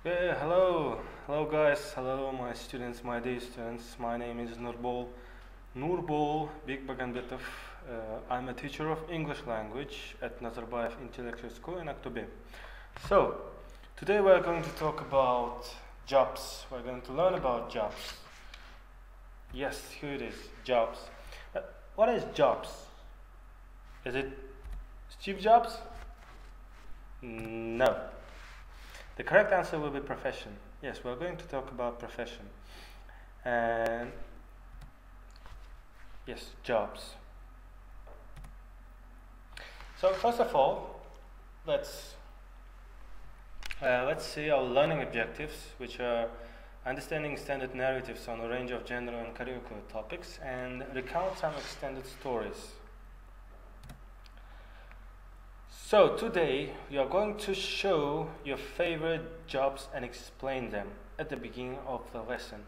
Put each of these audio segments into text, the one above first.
Okay, hello guys, hello my students, my dear students. My name is Nurbol Bekbaganbetov. I'm a teacher of English language at Nazarbayev Intellectual School in Optometrist. So, today we are going to talk about jobs. We're going to learn about jobs. Yes, here it is, jobs. What is jobs? Is it Steve Jobs? No. The correct answer will be profession. Yes, we're going to talk about profession. And yes, jobs. So first of all, let's see our learning objectives, which are understanding standard narratives on a range of general and curricular topics, and recount some extended stories. So today we are going to show your favorite jobs and explain them at the beginning of the lesson.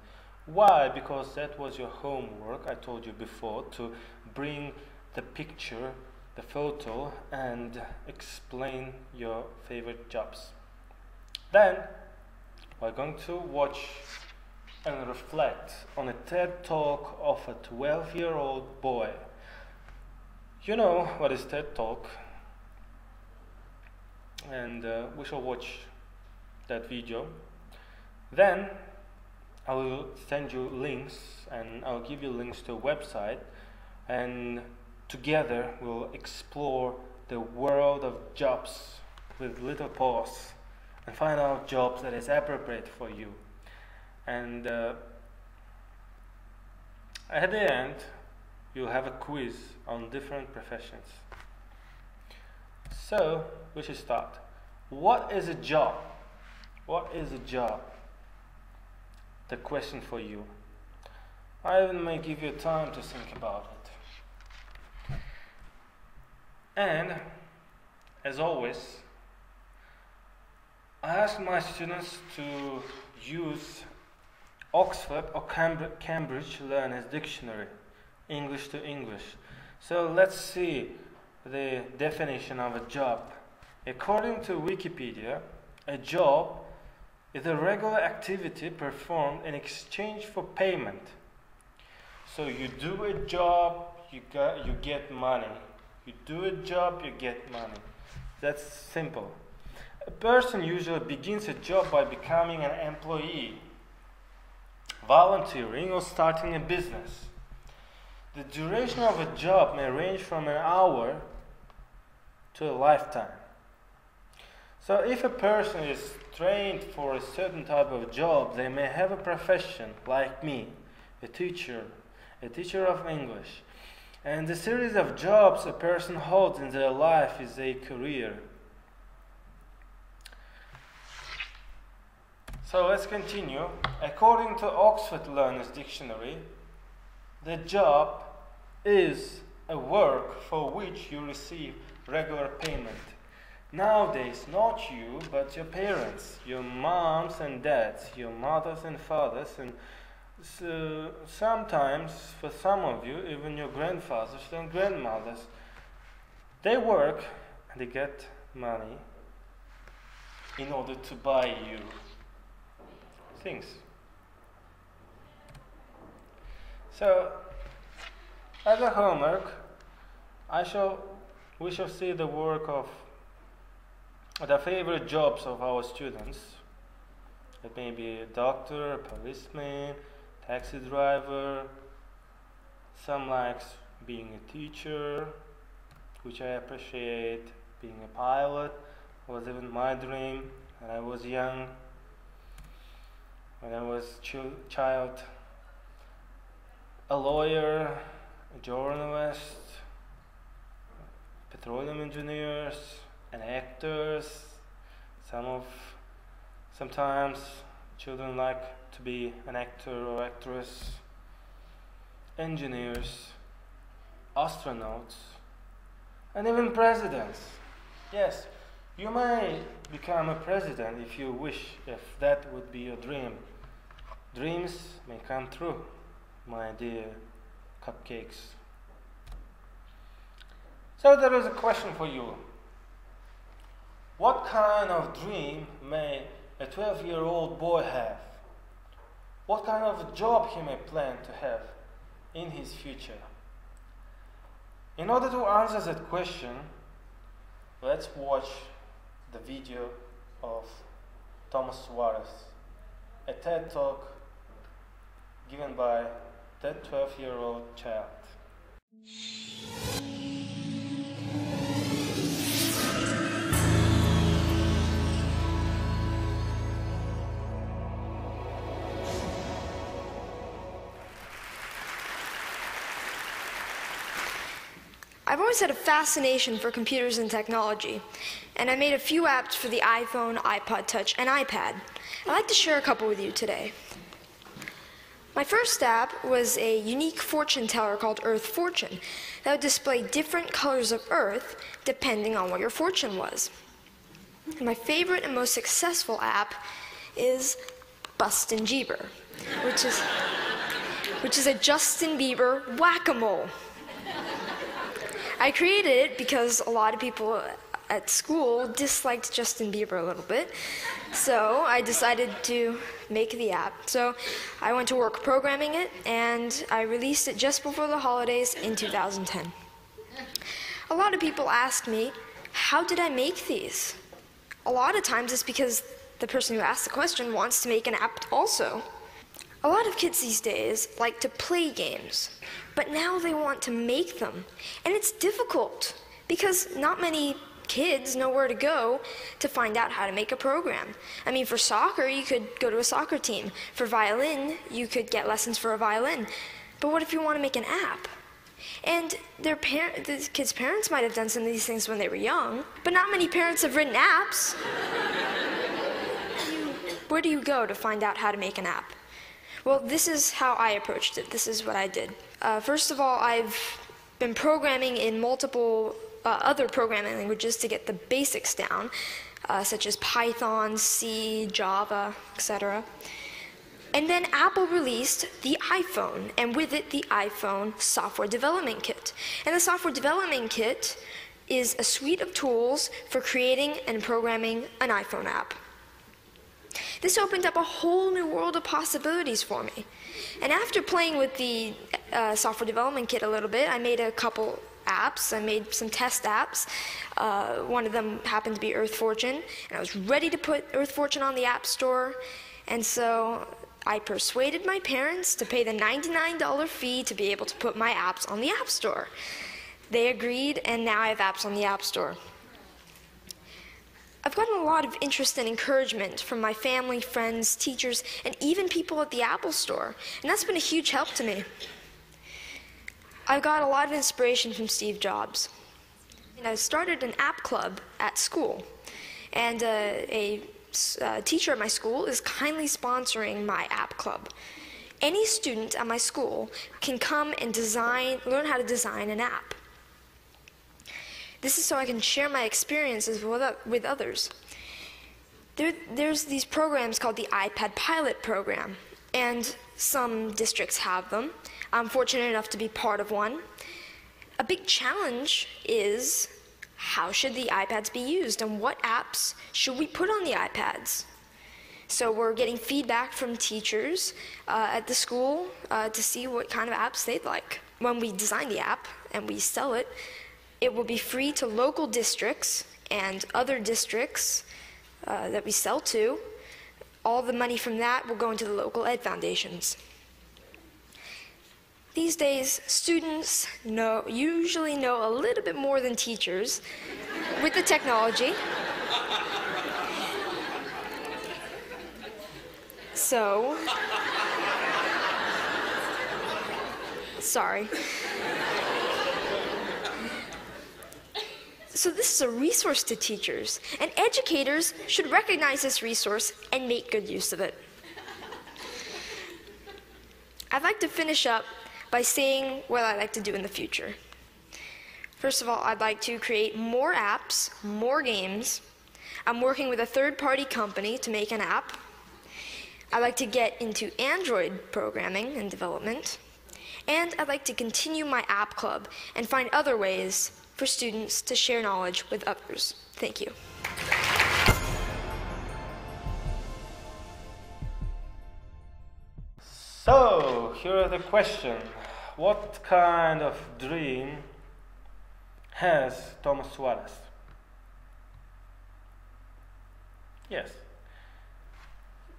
Why? Because that was your homework, I told you before, to bring the picture, the photo, and explain your favorite jobs. Then we're going to watch and reflect on a TED Talk of a 12-year-old boy. You know what is TED Talk? And we shall watch that video. Then I will send you links, and I'll give you links to a website, and together we'll explore the world of jobs with little pause and find out jobs that is appropriate for you. And at the end you'll have a quiz on different professions. So we should start. What is a job? What is a job? The question for you. I even may give you time to think about it. And as always, I ask my students to use Oxford or Cambridge Learner's Dictionary, English to English. So let's see the definition of a job. According to Wikipedia, a job is a regular activity performed in exchange for payment. So you do a job, you get money. You do a job, you get money. That's simple. A person usually begins a job by becoming an employee, volunteering, or starting a business. The duration of a job may range from an hour to a lifetime. So if a person is trained for a certain type of job, they may have a profession, like me, a teacher of English. And the series of jobs a person holds in their life is a career. So let's continue. According to Oxford Learner's Dictionary, the job is a work for which you receive regular payment. Nowadays, not you, but your parents, your moms and dads, your mothers and fathers, and sometimes, for some of you, even your grandfathers and grandmothers. They work and they get money in order to buy you things. So, as a homework, we shall see the work of the favorite jobs of our students. It may be a doctor, a policeman, taxi driver. Some likes being a teacher, which I appreciate. Being a pilot was even my dream when I was young, when I was child. A lawyer, a journalist, petroleum engineers, and actors. Sometimes children like to be an actor or actress. Engineers, astronauts, and even presidents. Yes, you may become a president if you wish, if that would be your dream. Dreams may come true, my dear cupcakes. So there is a question for you. What kind of dream may a 12-year-old boy have? What kind of a job he may plan to have in his future? In order to answer that question, let's watch the video of Thomas Suarez, a TED Talk given by that 12-year-old child. I've always had a fascination for computers and technology, and I made a few apps for the iPhone, iPod Touch, and iPad. I'd like to share a couple with you today. My first app was a unique fortune teller called Earth Fortune that would display different colors of Earth depending on what your fortune was. And my favorite and most successful app is Bustin' Jeeber, which is a Justin Bieber whack-a-mole. I created it because a lot of people at school disliked Justin Bieber a little bit, so I decided to make the app. So I went to work programming it, and I released it just before the holidays in 2010. A lot of people ask me, how did I make these? A lot of times it's because the person who asked the question wants to make an app also. A lot of kids these days like to play games, but now they want to make them. And it's difficult because not many kids know where to go to find out how to make a program. I mean, for soccer, you could go to a soccer team. For violin, you could get lessons for a violin. But what if you want to make an app? And the kids' parents might have done some of these things when they were young, but not many parents have written apps. Where do you go to find out how to make an app? Well, this is how I approached it. This is what I did. First of all, I've been programming in multiple other programming languages to get the basics down, such as Python, C, Java, etc. And then Apple released the iPhone, and with it, the iPhone Software Development Kit. And the Software Development Kit is a suite of tools for creating and programming an iPhone app. This opened up a whole new world of possibilities for me. And after playing with the Software Development Kit a little bit, I made a couple apps. I made some test apps. One of them happened to be Earth Fortune, and I was ready to put Earth Fortune on the App Store. And so I persuaded my parents to pay the $99 fee to be able to put my apps on the App Store. They agreed, and now I have apps on the App Store. I've gotten a lot of interest and encouragement from my family, friends, teachers, and even people at the Apple Store, and that's been a huge help to me. I got a lot of inspiration from Steve Jobs. And I started an app club at school, and a teacher at my school is kindly sponsoring my app club. Any student at my school can come and learn how to design an app. This is so I can share my experiences with others. There's these programs called the iPad Pilot Program, and some districts have them. I'm fortunate enough to be part of one. A big challenge is, how should the iPads be used, and what apps should we put on the iPads? So we're getting feedback from teachers at the school to see what kind of apps they'd like. When we design the app and we sell it, it will be free to local districts and other districts that we sell to. All the money from that will go into the local ed foundations. These days, students usually know a little bit more than teachers with the technology. So, sorry. So this is a resource to teachers, and educators should recognize this resource and make good use of it. I'd like to finish up by saying what I'd like to do in the future. First of all, I'd like to create more apps, more games. I'm working with a third-party company to make an app. I'd like to get into Android programming and development. And I'd like to continue my app club and find other ways for students to share knowledge with others. Thank you. So, here is the question. What kind of dream has Thomas Suarez? Yes.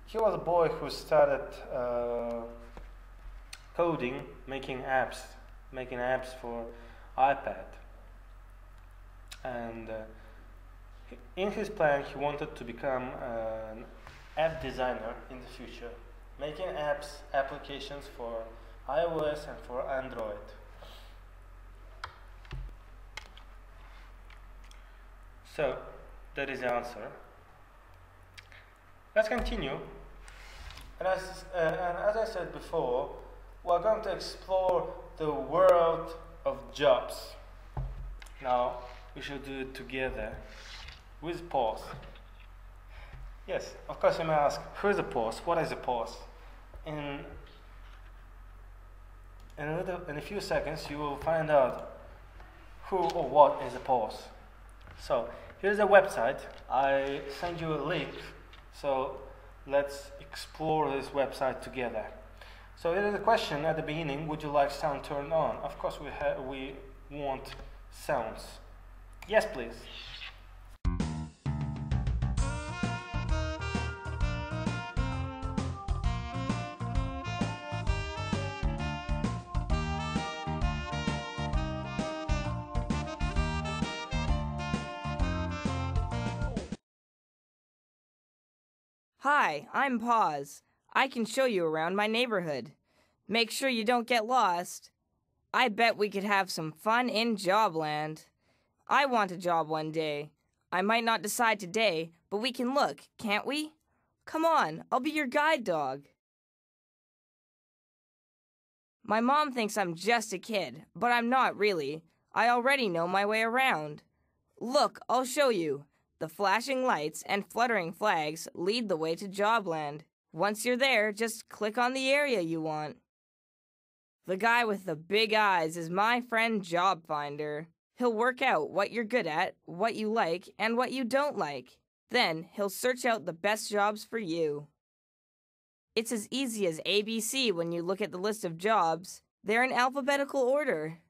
He was a boy who started coding, making apps for iPad. And in his plan, he wanted to become an app designer in the future, making applications for iOS and for Android. So, that is the answer. Let's continue. And as I said before, we're going to explore the world of jobs. Now, we should do it together with pause. Yes, of course you may ask, who is a pause? What is a pause? In a few seconds you will find out who or what is a pause. So, here's a website. I send you a link. So, let's explore this website together. So, here is a question at the beginning. Would you like sound turned on? Of course we want sounds. Yes, please. Hi, I'm Paws. I can show you around my neighborhood. Make sure you don't get lost. I bet we could have some fun in Jobland. I want a job one day. I might not decide today, but we can look, can't we? Come on, I'll be your guide dog. My mom thinks I'm just a kid, but I'm not really. I already know my way around. Look, I'll show you. The flashing lights and fluttering flags lead the way to Jobland. Once you're there, just click on the area you want. The guy with the big eyes is my friend Job Finder. He'll work out what you're good at, what you like, and what you don't like. Then he'll search out the best jobs for you. It's as easy as ABC when you look at the list of jobs. They're in alphabetical order.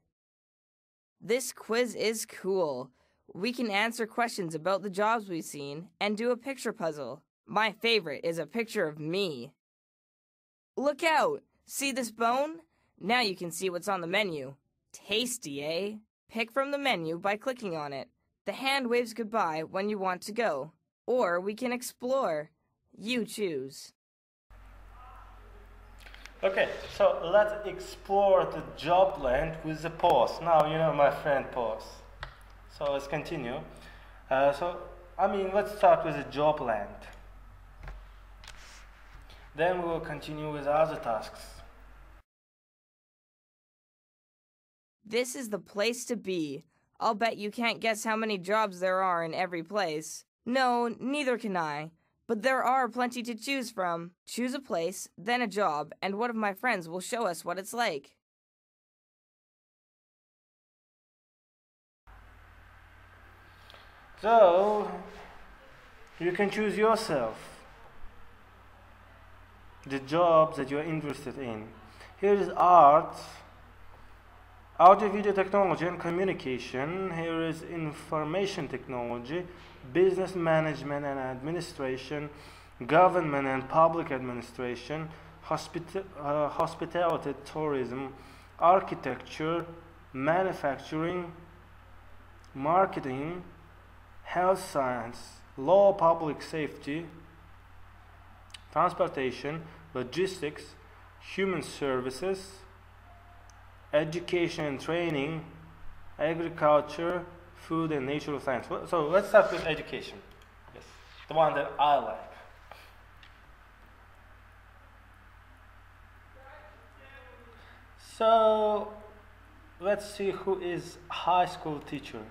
This quiz is cool. We can answer questions about the jobs we've seen and do a picture puzzle. My favorite is a picture of me. Look out! See this bone? Now you can see what's on the menu. Tasty, eh? Pick from the menu by clicking on it. The hand waves goodbye when you want to go. Or we can explore. You choose. Okay, so let's explore the Jobland with the pause. Now you know my friend pause. So let's continue. Let's start with the Jobland. Then we will continue with other tasks. This is the place to be. I'll bet you can't guess how many jobs there are in every place. No, neither can I. But there are plenty to choose from. Choose a place, then a job, and one of my friends will show us what it's like. So, you can choose yourself the jobs that you're interested in. Here is art, audio video technology and communication. Here is information technology, business management and administration, government and public administration, hospitality, tourism, architecture, manufacturing, marketing, health science, law, public safety, transportation, logistics, human services, education and training, agriculture, food and natural science. So let's start with education. Yes, the one that I like. So let's see who is high school teacher.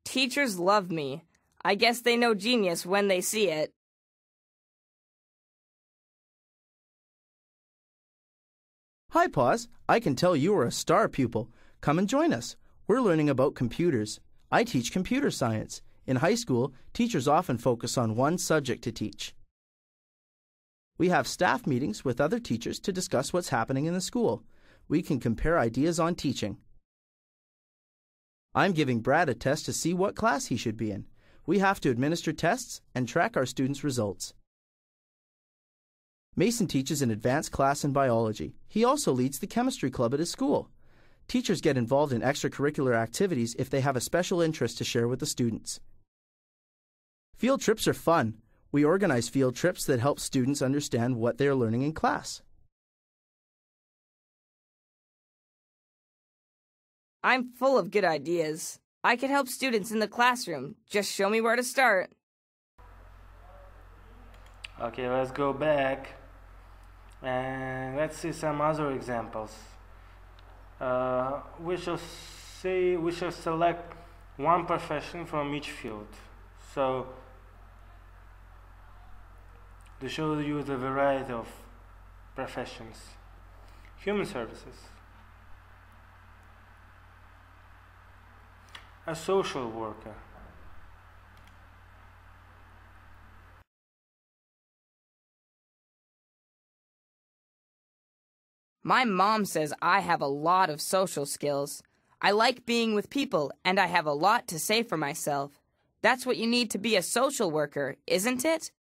Teachers love me. I guess they know genius when they see it. Hi, Paws. I can tell you are a star pupil. Come and join us. We're learning about computers. I teach computer science. In high school, teachers often focus on one subject to teach. We have staff meetings with other teachers to discuss what's happening in the school. We can compare ideas on teaching. I'm giving Brad a test to see what class he should be in. We have to administer tests and track our students' results. Mason teaches an advanced class in biology. He also leads the chemistry club at his school. Teachers get involved in extracurricular activities if they have a special interest to share with the students. Field trips are fun. We organize field trips that help students understand what they are learning in class. I'm full of good ideas. I could help students in the classroom. Just show me where to start. Okay, let's go back and let's see some other examples. We shall select one profession from each field. So, to show you the variety of professions. Human services. A social worker. My mom says I have a lot of social skills. I like being with people, and I have a lot to say for myself. That's what you need to be a social worker, isn't it?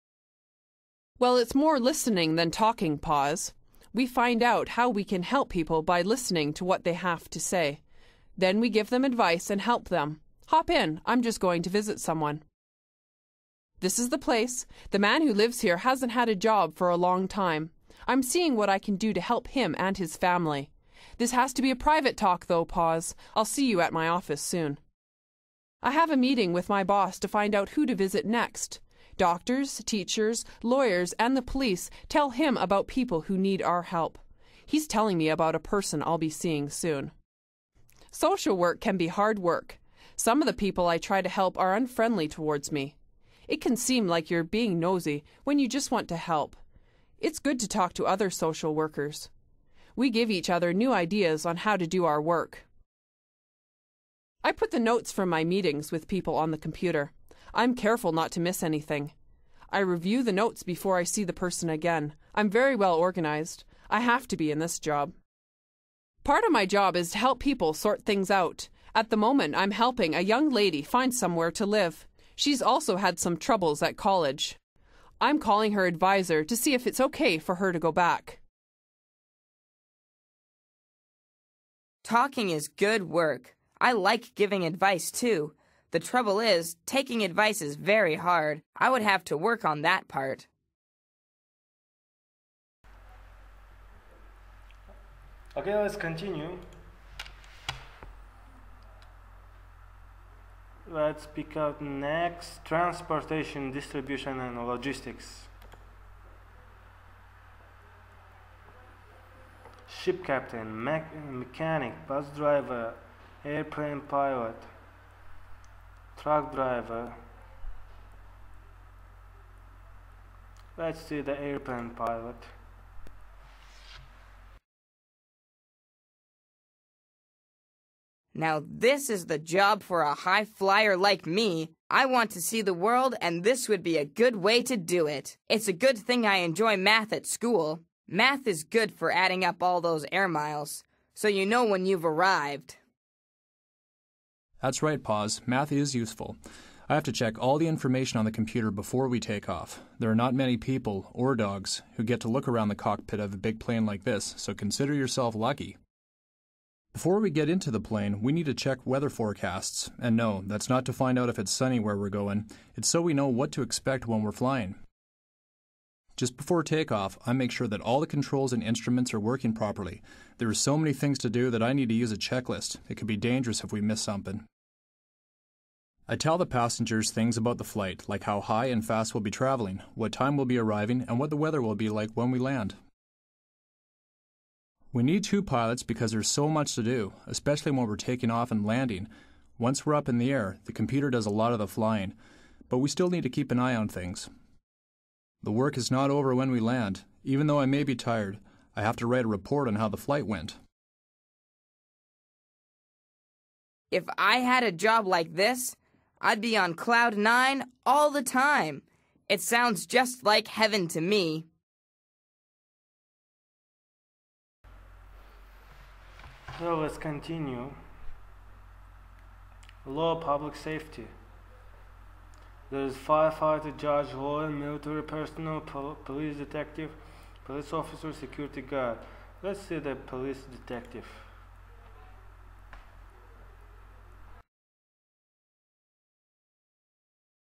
Well, it's more listening than talking, Pause. We find out how we can help people by listening to what they have to say. Then we give them advice and help them. Hop in, I'm just going to visit someone. This is the place. The man who lives here hasn't had a job for a long time. I'm seeing what I can do to help him and his family. This has to be a private talk, though, Pause. I'll see you at my office soon. I have a meeting with my boss to find out who to visit next. Doctors, teachers, lawyers, and the police tell him about people who need our help. He's telling me about a person I'll be seeing soon. Social work can be hard work. Some of the people I try to help are unfriendly towards me. It can seem like you're being nosy when you just want to help. It's good to talk to other social workers. We give each other new ideas on how to do our work. I put the notes from my meetings with people on the computer. I'm careful not to miss anything. I review the notes before I see the person again. I'm very well organized. I have to be in this job. Part of my job is to help people sort things out. At the moment, I'm helping a young lady find somewhere to live. She's also had some troubles at college. I'm calling her advisor to see if it's okay for her to go back. Talking is good work. I like giving advice, too. The trouble is, taking advice is very hard. I would have to work on that part. Okay, let's continue. Let's pick out next, transportation, distribution, and logistics. Ship captain, mechanic, bus driver, airplane pilot, truck driver. Let's see the airplane pilot. Now this is the job for a high flyer like me. I want to see the world, and this would be a good way to do it. It's a good thing I enjoy math at school. Math is good for adding up all those air miles, so you know when you've arrived. That's right, Pause. Math is useful. I have to check all the information on the computer before we take off. There are not many people, or dogs, who get to look around the cockpit of a big plane like this, so consider yourself lucky. Before we get into the plane, we need to check weather forecasts. And no, that's not to find out if it's sunny where we're going. It's so we know what to expect when we're flying. Just before takeoff, I make sure that all the controls and instruments are working properly. There are so many things to do that I need to use a checklist. It could be dangerous if we miss something. I tell the passengers things about the flight, like how high and fast we'll be traveling, what time we'll be arriving, and what the weather will be like when we land. We need 2 pilots because there's so much to do, especially when we're taking off and landing. Once we're up in the air, the computer does a lot of the flying, but we still need to keep an eye on things. The work is not over when we land. Even though I may be tired, I have to write a report on how the flight went. If I had a job like this, I'd be on cloud 9 all the time. It sounds just like heaven to me. So let's continue. Law, public safety. There's firefighter, judge, lawyer, military personnel, police detective, police officer, security guard. Let's see the police detective.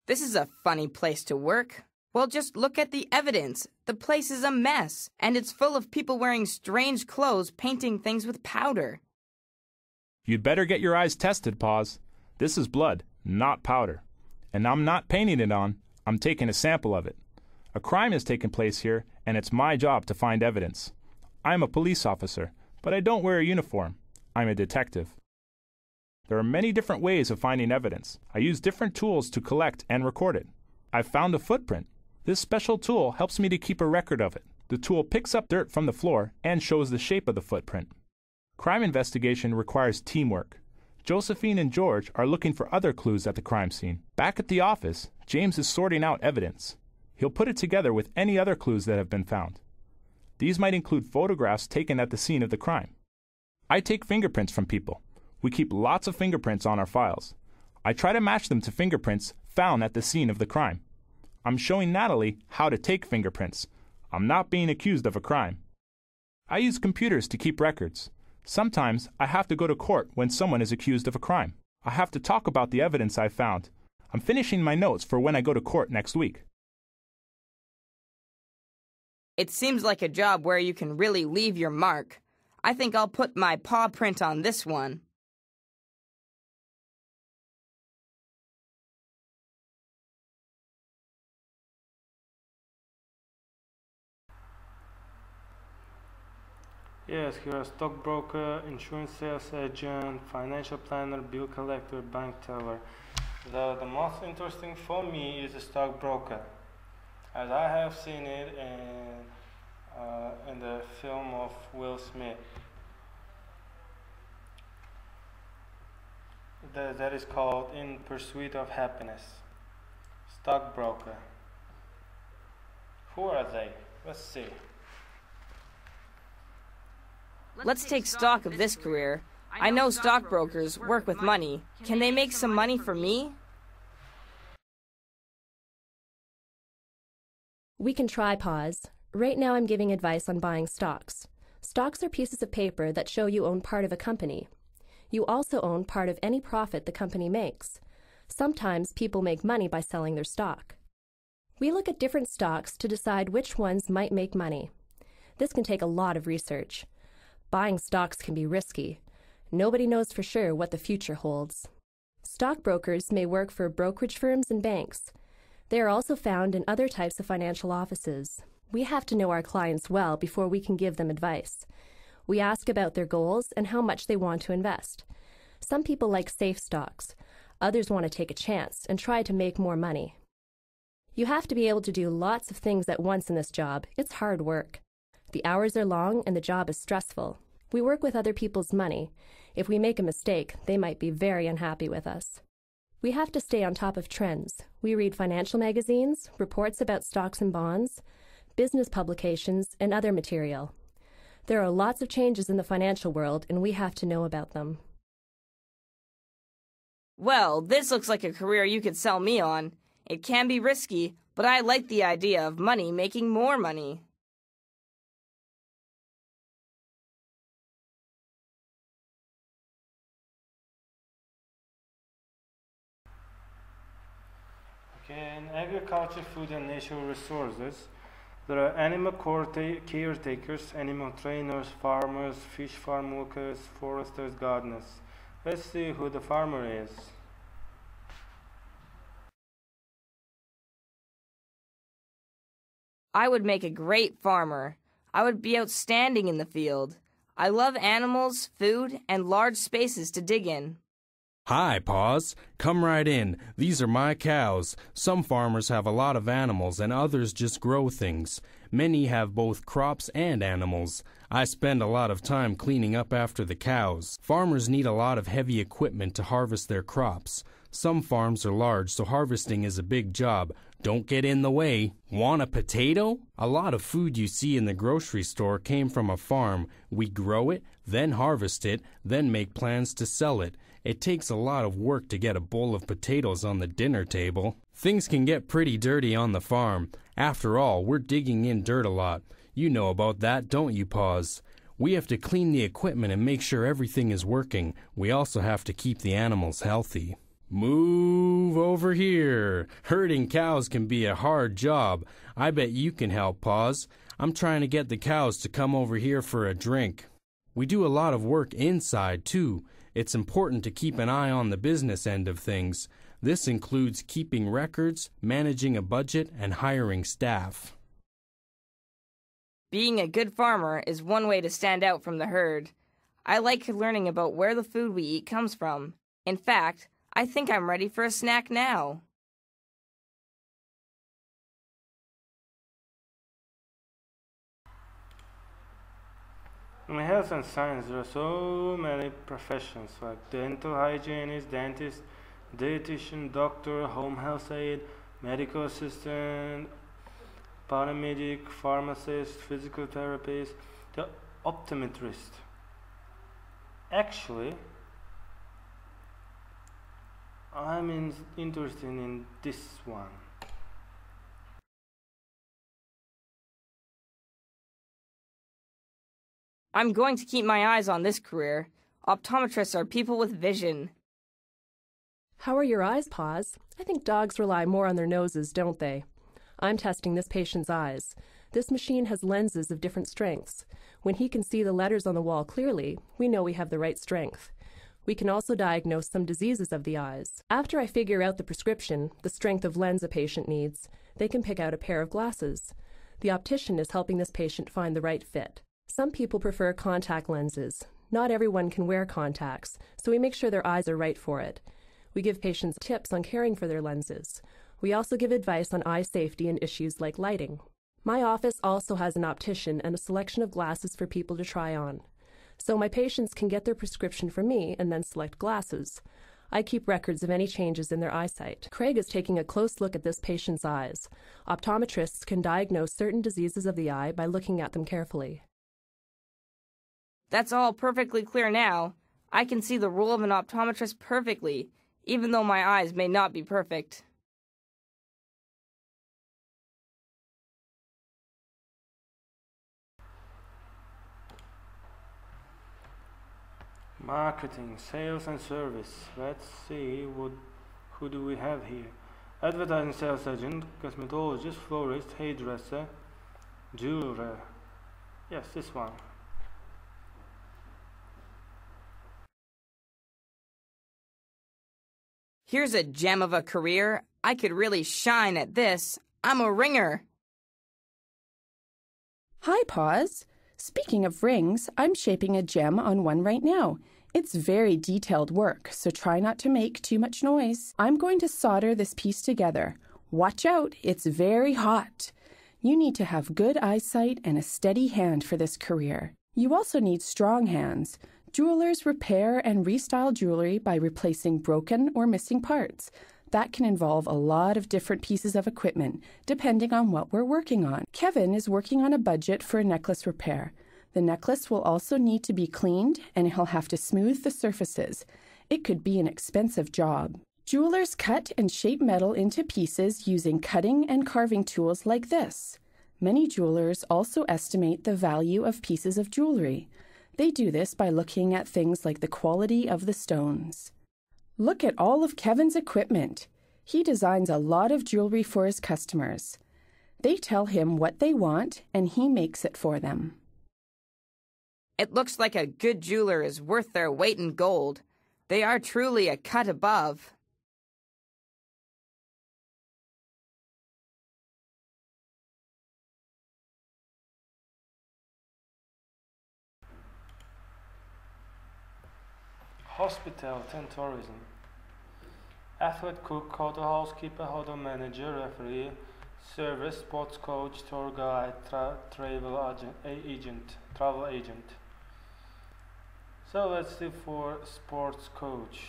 This is a funny place to work. Well, just look at the evidence. The place is a mess, and it's full of people wearing strange clothes painting things with powder. You'd better get your eyes tested, Paws. This is blood, not powder. And I'm not painting it on, I'm taking a sample of it. A crime has taken place here, and it's my job to find evidence. I'm a police officer, but I don't wear a uniform. I'm a detective. There are many different ways of finding evidence. I use different tools to collect and record it. I've found a footprint. This special tool helps me to keep a record of it. The tool picks up dirt from the floor and shows the shape of the footprint. Crime investigation requires teamwork. Josephine and George are looking for other clues at the crime scene. Back at the office, James is sorting out evidence. He'll put it together with any other clues that have been found. These might include photographs taken at the scene of the crime. I take fingerprints from people. We keep lots of fingerprints on our files. I try to match them to fingerprints found at the scene of the crime. I'm showing Natalie how to take fingerprints. I'm not being accused of a crime. I use computers to keep records. Sometimes I have to go to court when someone is accused of a crime. I have to talk about the evidence I found. I'm finishing my notes for when I go to court next week. It seems like a job where you can really leave your mark. I think I'll put my paw print on this one. Yes, here are stockbroker, insurance sales agent, financial planner, bill collector, bank teller. The most interesting for me is a stockbroker, as I have seen it in the film of Will Smith. That is called In Pursuit of Happiness. Stockbroker. Who are they? Let's see. Let's take stock of this career. I know stockbrokers work with money. Can they make some money for me? We can try, Pause. Right now I'm giving advice on buying stocks. Stocks are pieces of paper that show you own part of a company. You also own part of any profit the company makes. Sometimes people make money by selling their stock. We look at different stocks to decide which ones might make money. This can take a lot of research. Buying stocks can be risky. Nobody knows for sure what the future holds. Stockbrokers may work for brokerage firms and banks. They are also found in other types of financial offices. We have to know our clients well before we can give them advice. We ask about their goals and how much they want to invest. Some people like safe stocks. Others want to take a chance and try to make more money. You have to be able to do lots of things at once in this job. It's hard work. The hours are long and the job is stressful. We work with other people's money. If we make a mistake, they might be very unhappy with us. We have to stay on top of trends. We read financial magazines, reports about stocks and bonds, business publications, and other material. There are lots of changes in the financial world, and we have to know about them. Well, this looks like a career you could sell me on. It can be risky, but I like the idea of money making more money. Okay, in agriculture, food and natural resources, there are animal caretakers, animal trainers, farmers, fish farm workers, foresters, gardeners. Let's see who the farmer is. I would make a great farmer. I would be outstanding in the field. I love animals, food, and large spaces to dig in. Hi, Paws. Come right in. These are my cows. Some farmers have a lot of animals and others just grow things. Many have both crops and animals. I spend a lot of time cleaning up after the cows. Farmers need a lot of heavy equipment to harvest their crops. Some farms are large, so harvesting is a big job. Don't get in the way. Want a potato? A lot of food you see in the grocery store came from a farm. We grow it, then harvest it, then make plans to sell it. It takes a lot of work to get a bowl of potatoes on the dinner table. Things can get pretty dirty on the farm. After all, we're digging in dirt a lot. You know about that, don't you, Paws? We have to clean the equipment and make sure everything is working. We also have to keep the animals healthy. Move over here. Herding cows can be a hard job. I bet you can help, Paws. I'm trying to get the cows to come over here for a drink. We do a lot of work inside, too. It's important to keep an eye on the business end of things. This includes keeping records, managing a budget, and hiring staff. Being a good farmer is one way to stand out from the herd. I like learning about where the food we eat comes from. In fact, I think I'm ready for a snack now. In health and science, there are so many professions like dental hygienist, dentist, dietitian, doctor, home health aide, medical assistant, paramedic, pharmacist, physical therapist, the optometrist. Actually, I'm interested in this one. I'm going to keep my eyes on this career. Optometrists are people with vision. How are your eyes, Paws? I think dogs rely more on their noses, don't they? I'm testing this patient's eyes. This machine has lenses of different strengths. When he can see the letters on the wall clearly, we know we have the right strength. We can also diagnose some diseases of the eyes. After I figure out the prescription, the strength of lens a patient needs, they can pick out a pair of glasses. The optician is helping this patient find the right fit. Some people prefer contact lenses. Not everyone can wear contacts, so we make sure their eyes are right for it. We give patients tips on caring for their lenses. We also give advice on eye safety and issues like lighting. My office also has an optician and a selection of glasses for people to try on. So my patients can get their prescription from me and then select glasses. I keep records of any changes in their eyesight. Craig is taking a close look at this patient's eyes. Optometrists can diagnose certain diseases of the eye by looking at them carefully. That's all perfectly clear now. I can see the role of an optometrist perfectly, even though my eyes may not be perfect. Marketing, sales and service. Let's see who do we have here. Advertising sales agent, cosmetologist, florist, hairdresser, jeweler. Yes, this one. Here's a gem of a career. I could really shine at this. I'm a ringer. Hi, Paws. Speaking of rings, I'm shaping a gem on one right now. It's very detailed work, so try not to make too much noise. I'm going to solder this piece together. Watch out, it's very hot. You need to have good eyesight and a steady hand for this career. You also need strong hands. Jewelers repair and restyle jewelry by replacing broken or missing parts. That can involve a lot of different pieces of equipment, depending on what we're working on. Kevin is working on a budget for a necklace repair. The necklace will also need to be cleaned, and he'll have to smooth the surfaces. It could be an expensive job. Jewelers cut and shape metal into pieces using cutting and carving tools like this. Many jewelers also estimate the value of pieces of jewelry. They do this by looking at things like the quality of the stones. Look at all of Kevin's equipment. He designs a lot of jewelry for his customers. They tell him what they want, and he makes it for them. It looks like a good jeweler is worth their weight in gold. They are truly a cut above. Hospitality and tourism. Athlete, cook, hotel housekeeper, hotel manager, referee, service, sports coach, tour guide, travel agent. So let's do for sports coach.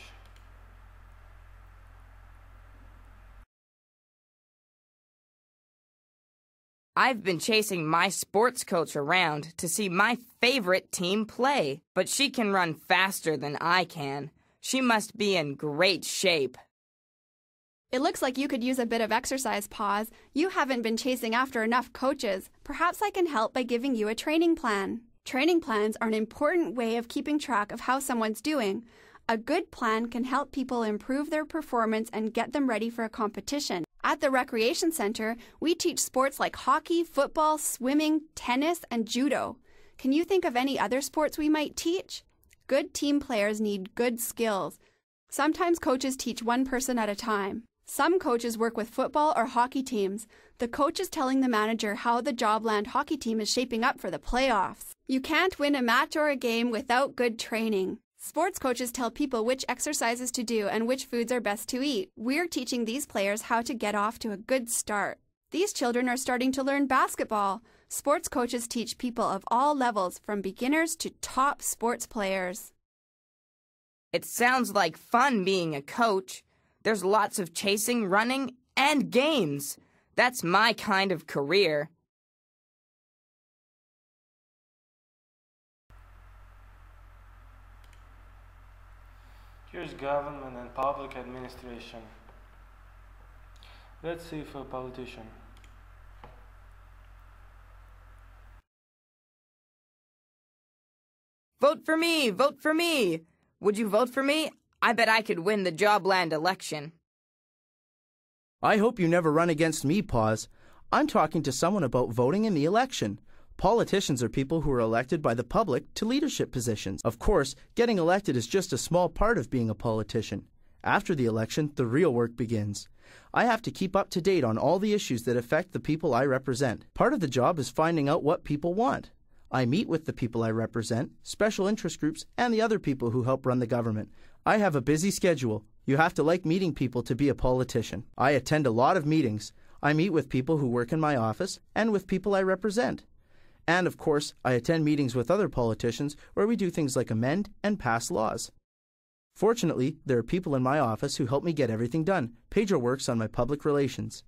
I've been chasing my sports coach around to see my favorite team play, but she can run faster than I can. She must be in great shape. It looks like you could use a bit of exercise, Pause. You haven't been chasing after enough coaches. Perhaps I can help by giving you a training plan. Training plans are an important way of keeping track of how someone's doing. A good plan can help people improve their performance and get them ready for a competition. At the Recreation Center, we teach sports like hockey, football, swimming, tennis, and judo. Can you think of any other sports we might teach? Good team players need good skills. Sometimes coaches teach one person at a time. Some coaches work with football or hockey teams. The coach is telling the manager how the Jobland hockey team is shaping up for the playoffs. You can't win a match or a game without good training. Sports coaches tell people which exercises to do and which foods are best to eat. We're teaching these players how to get off to a good start. These children are starting to learn basketball. Sports coaches teach people of all levels, from beginners to top sports players. It sounds like fun being a coach. There's lots of chasing, running, and games. That's my kind of career. Here's government and public administration. Let's see for politician. Vote for me! Vote for me! Would you vote for me? I bet I could win the Jobland election. I hope you never run against me, Pause. I'm talking to someone about voting in the election. Politicians are people who are elected by the public to leadership positions. Of course, getting elected is just a small part of being a politician. After the election, the real work begins. I have to keep up to date on all the issues that affect the people I represent. Part of the job is finding out what people want. I meet with the people I represent, special interest groups, and the other people who help run the government. I have a busy schedule. You have to like meeting people to be a politician. I attend a lot of meetings. I meet with people who work in my office and with people I represent. And, of course, I attend meetings with other politicians where we do things like amend and pass laws. Fortunately, there are people in my office who help me get everything done. Pedro works on my public relations.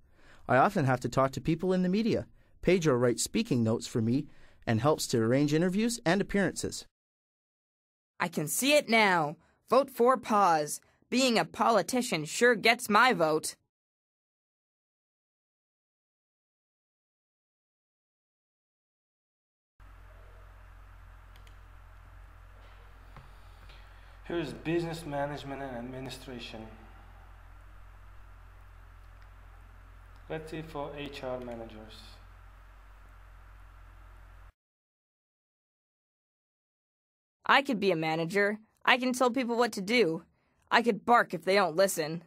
I often have to talk to people in the media. Pedro writes speaking notes for me and helps to arrange interviews and appearances. I can see it now. Vote for Pause. Being a politician sure gets my vote. Here's business management and administration. Let's see for HR managers. I could be a manager. I can tell people what to do. I could bark if they don't listen.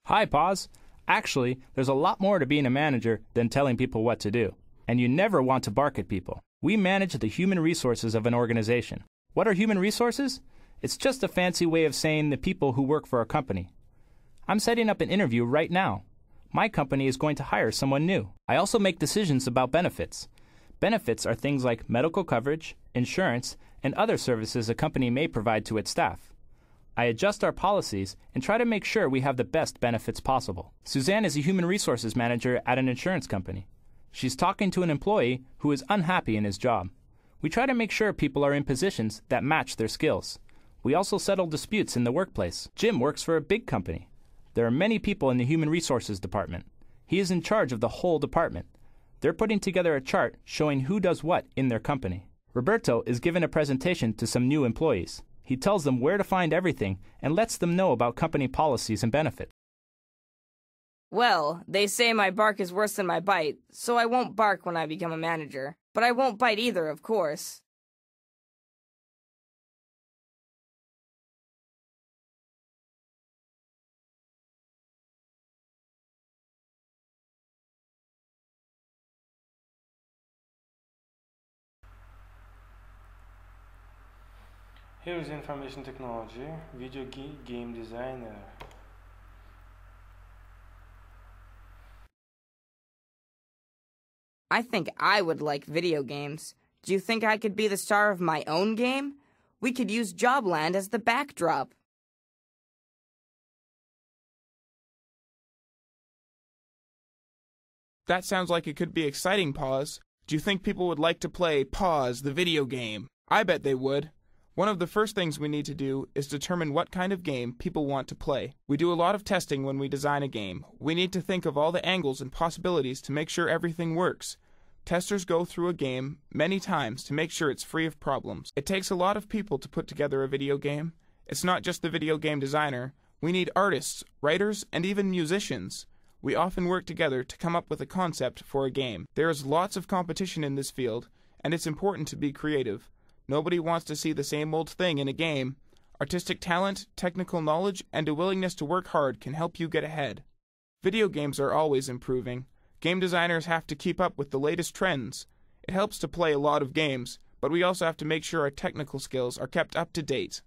Hi, Pause. Actually, there's a lot more to being a manager than telling people what to do. And you never want to bark at people. We manage the human resources of an organization. What are human resources? It's just a fancy way of saying the people who work for our company. I'm setting up an interview right now. My company is going to hire someone new. I also make decisions about benefits. Benefits are things like medical coverage, insurance, and other services a company may provide to its staff. I adjust our policies and try to make sure we have the best benefits possible. Suzanne is a human resources manager at an insurance company. She's talking to an employee who is unhappy in his job. We try to make sure people are in positions that match their skills. We also settle disputes in the workplace. Jim works for a big company. There are many people in the human resources department. He is in charge of the whole department. They're putting together a chart showing who does what in their company. Roberto is giving a presentation to some new employees. He tells them where to find everything and lets them know about company policies and benefits. Well, they say my bark is worse than my bite, so I won't bark when I become a manager. But I won't bite either, of course. Here's information technology, video game designer. I think I would like video games. Do you think I could be the star of my own game? We could use Jobland as the backdrop. That sounds like it could be exciting, Pause. Do you think people would like to play Pause, the video game? I bet they would. One of the first things we need to do is determine what kind of game people want to play. We do a lot of testing when we design a game. We need to think of all the angles and possibilities to make sure everything works. Testers go through a game many times to make sure it's free of problems. It takes a lot of people to put together a video game. It's not just the video game designer. We need artists, writers, and even musicians. We often work together to come up with a concept for a game. There is lots of competition in this field, and it's important to be creative. Nobody wants to see the same old thing in a game. Artistic talent, technical knowledge, and a willingness to work hard can help you get ahead. Video games are always improving. Game designers have to keep up with the latest trends. It helps to play a lot of games, but we also have to make sure our technical skills are kept up to date.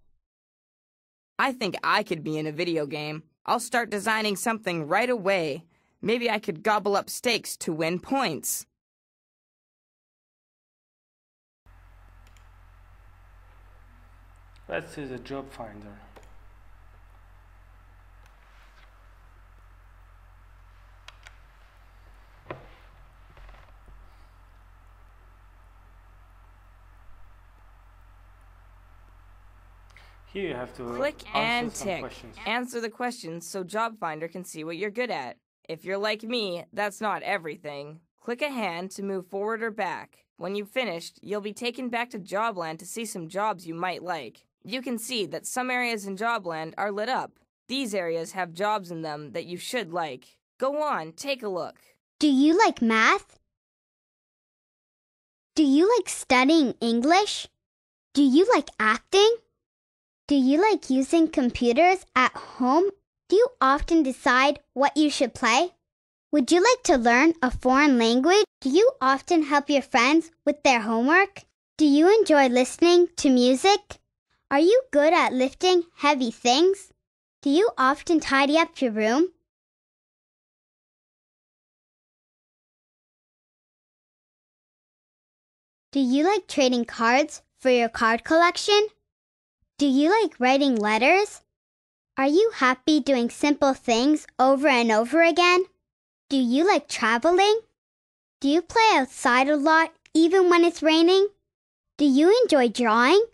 I think I could be in a video game. I'll start designing something right away. Maybe I could gobble up steaks to win points. Let's see the job finder. Here you have to click and tick. Questions. Answer the questions so Job Finder can see what you're good at. If you're like me, that's not everything. Click a hand to move forward or back. When you've finished, you'll be taken back to Jobland to see some jobs you might like. You can see that some areas in Jobland are lit up. These areas have jobs in them that you should like. Go on, take a look. Do you like math? Do you like studying English? Do you like acting? Do you like using computers at home? Do you often decide what you should play? Would you like to learn a foreign language? Do you often help your friends with their homework? Do you enjoy listening to music? Are you good at lifting heavy things? Do you often tidy up your room? Do you like trading cards for your card collection? Do you like writing letters? Are you happy doing simple things over and over again? Do you like traveling? Do you play outside a lot even when it's raining? Do you enjoy drawing?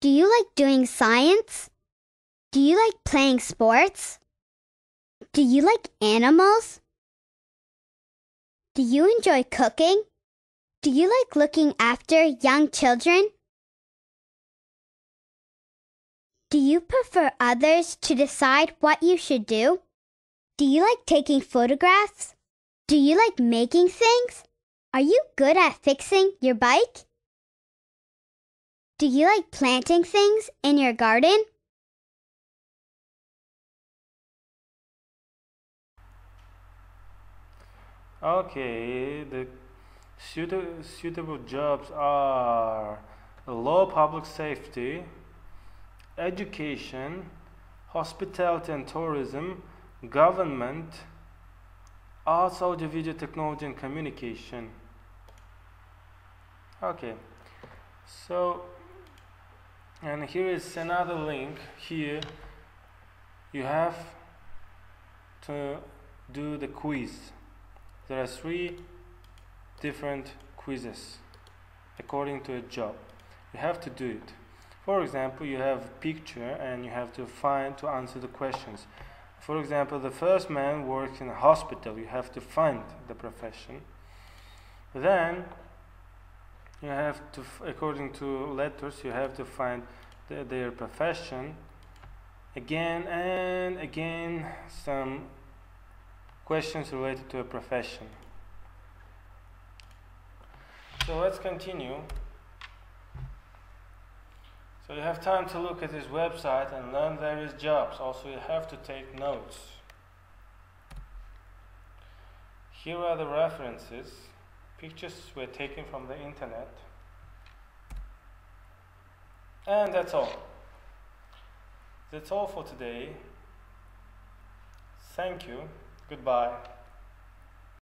Do you like doing science? Do you like playing sports? Do you like animals? Do you enjoy cooking? Do you like looking after young children? Do you prefer others to decide what you should do? Do you like taking photographs? Do you like making things? Are you good at fixing your bike? Do you like planting things in your garden? Okay, the suitable jobs are law, public safety, education, hospitality and tourism, government, arts, audio-video technology and communication. Okay, so, and here is another link. Here you have to do the quiz. There are 3 different quizzes according to a job. You have to do it. For example, you have a picture and you have to answer the questions. For example, the first man works in a hospital. You have to find the profession. Then you have to, according to letters, you have to find their profession. Again and again, some questions related to a profession. So let's continue. So you have time to look at this website and learn various jobs. Also, you have to take notes. Here are the references. Pictures were taken from the internet. And that's all. That's all for today. Thank you. Goodbye.